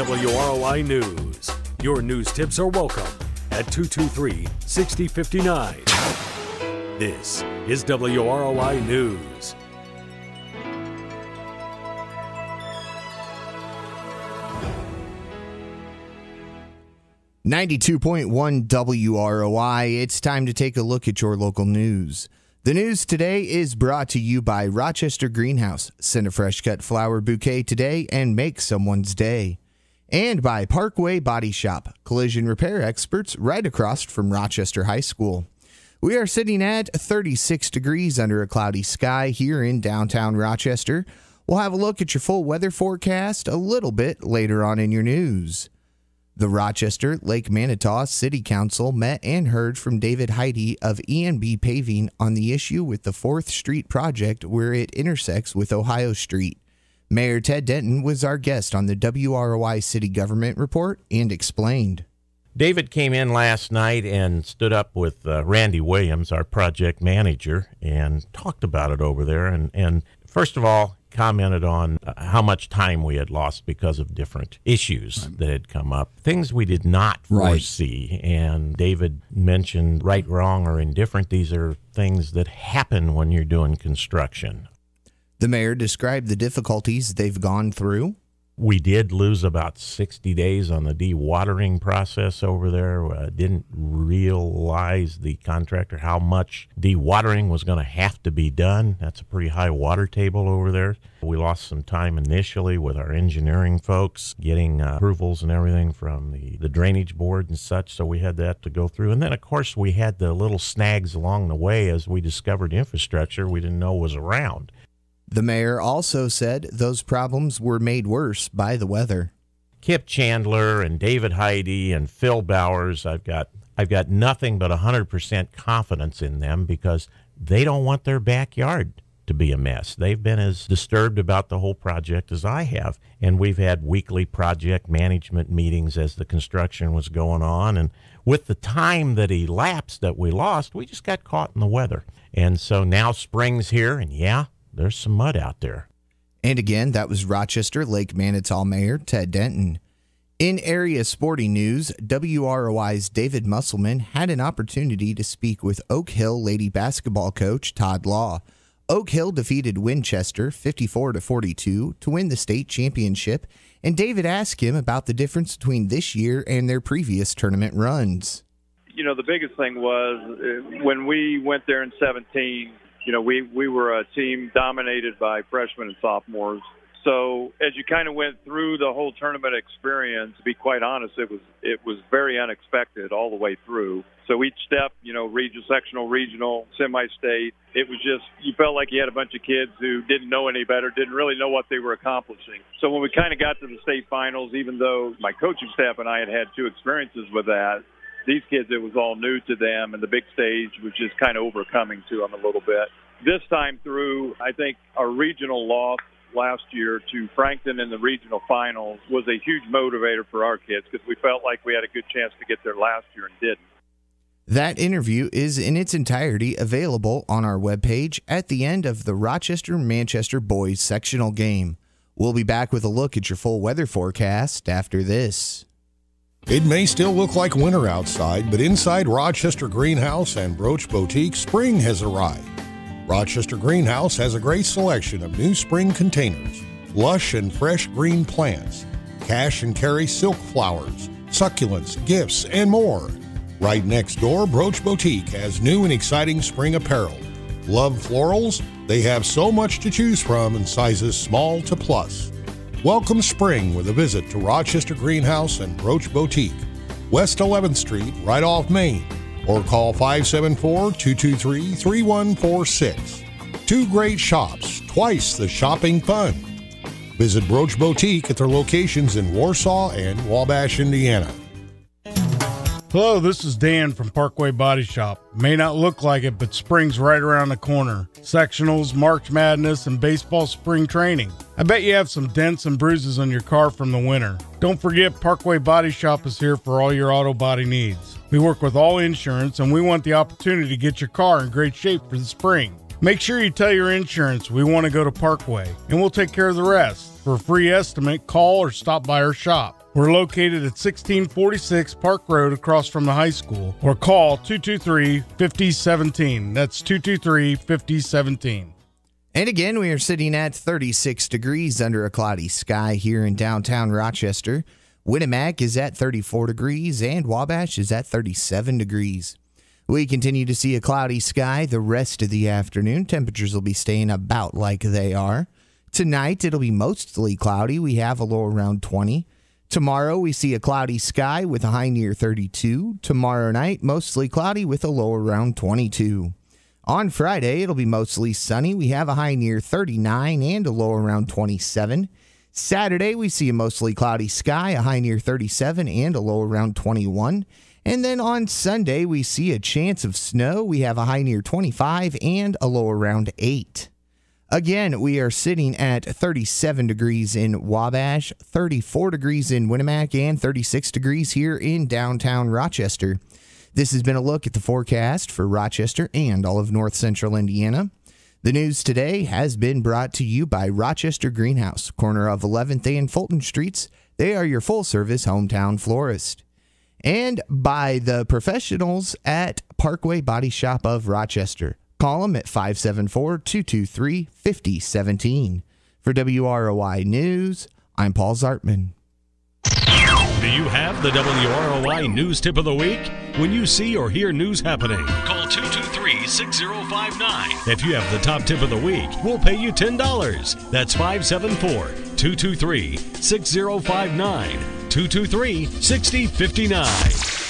WROI News. Your news tips are welcome at 223-6059. This is WROI News. .1 WROI. It's time to take a look at your local news. The news today is brought to you by Rochester Greenhouse. Send a fresh cut flower bouquet today and make someone's day. And by Parkway Body Shop, collision repair experts right across from Rochester High School. We are sitting at 36 degrees under a cloudy sky here in downtown Rochester. We'll have a look at your full weather forecast a little bit later on in your news. The Rochester Lake Manitou City Council met and heard from David Heide of E&B Paving on the issue with the 4th Street project where it intersects with Ohio Street. Mayor Ted Denton was our guest on the WROI City Government Report and explained. David came in last night and stood up with Randy Williams, our project manager, and talked about it over there. And first of all, commented on how much time we had lost because of different issues that had come up, things we did not foresee. And David mentioned right, wrong, or indifferent. These are things that happen when you're doing construction. The mayor described the difficulties they've gone through. We did lose about 60 days on the dewatering process over there. Didn't realize, the contractor, how much dewatering was going to have to be done. That's a pretty high water table over there. We lost some time initially with our engineering folks getting approvals and everything from the drainage board and such, so we had that to go through. And then, of course, we had the little snags along the way as we discovered infrastructure we didn't know was around. The mayor also said those problems were made worse by the weather. Kip Chandler and David Heide and Phil Bowers, I've got nothing but 100% confidence in them because they don't want their backyard to be a mess. They've been as disturbed about the whole project as I have, and we've had weekly project management meetings as the construction was going on, and with the time that elapsed that we lost, we just got caught in the weather. And so now spring's here, and there's some mud out there. And again, that was Rochester Lake Manitou Mayor Ted Denton. In area sporting news, WROI's David Musselman had an opportunity to speak with Oak Hill Lady basketball coach Todd Law. Oak Hill defeated Winchester 54-42 to win the state championship, and David asked him about the difference between this year and their previous tournament runs. You know, the biggest thing was when we went there in 17, we were a team dominated by freshmen and sophomores. So as you kind of went through the whole tournament experience, to be quite honest, it was very unexpected all the way through. So each step, sectional, regional, semi-state, it was just, you felt like you had a bunch of kids who didn't know any better, didn't really know what they were accomplishing. So when we kind of got to the state finals, even though my coaching staff and I had 2 experiences with that, these kids, it was all new to them, and the big stage was just kind of overcoming to them a little bit. This time through, I think our regional loss last year to Frankton in the regional finals was a huge motivator for our kids because we felt like we had a good chance to get there last year and didn't. That interview is in its entirety available on our webpage at the end of the Rochester-Manchester boys sectional game. We'll be back with a look at your full weather forecast after this. It may still look like winter outside, but inside Rochester Greenhouse and Broach Boutique, spring has arrived. Rochester Greenhouse has a great selection of new spring containers, lush and fresh green plants, cash and carry silk flowers, succulents, gifts, and more. Right next door, Broach Boutique has new and exciting spring apparel. Love florals? They have so much to choose from in sizes small to plus. Welcome spring with a visit to Rochester Greenhouse and Broach Boutique, West 11th Street, right off Main, or call 574-223-3146. 2 great shops, twice the shopping fun. Visit Broach Boutique at their locations in Warsaw and Wabash, Indiana. Hello, this is Dan from Parkway Body Shop. May not look like it, but spring's right around the corner. Sectionals, March Madness, and baseball spring training. I bet you have some dents and bruises on your car from the winter. Don't forget, Parkway Body Shop is here for all your auto body needs. We work with all insurance, and we want the opportunity to get your car in great shape for the spring. Make sure you tell your insurance we want to go to Parkway, and we'll take care of the rest. For a free estimate, call or stop by our shop. We're located at 1646 Park Road across from the high school, or call 223-5017. That's 223-5017. And again, we are sitting at 36 degrees under a cloudy sky here in downtown Rochester. Winnemac is at 34 degrees and Wabash is at 37 degrees. We continue to see a cloudy sky the rest of the afternoon. Temperatures will be staying about like they are. Tonight, it'll be mostly cloudy. We have a low around 20. Tomorrow, we see a cloudy sky with a high near 32. Tomorrow night, mostly cloudy with a low around 22. On Friday, it'll be mostly sunny. We have a high near 39 and a low around 27. Saturday, we see a mostly cloudy sky, a high near 37 and a low around 21. And then on Sunday, we see a chance of snow. We have a high near 25 and a low around 8. Again, we are sitting at 37 degrees in Wabash, 34 degrees in Winnemac, and 36 degrees here in downtown Rochester. This has been a look at the forecast for Rochester and all of north central Indiana. The news today has been brought to you by Rochester Greenhouse, corner of 11th and Fulton Streets. They are your full-service hometown florist. And by the professionals at Parkway Body Shop of Rochester. Call them at 574-223-5017. For WROI News, I'm Paul Zartman. Do you have the WROI News Tip of the Week? When you see or hear news happening, call 223-6059. If you have the top tip of the week, we'll pay you $10. That's 574-223-6059. 223-6059.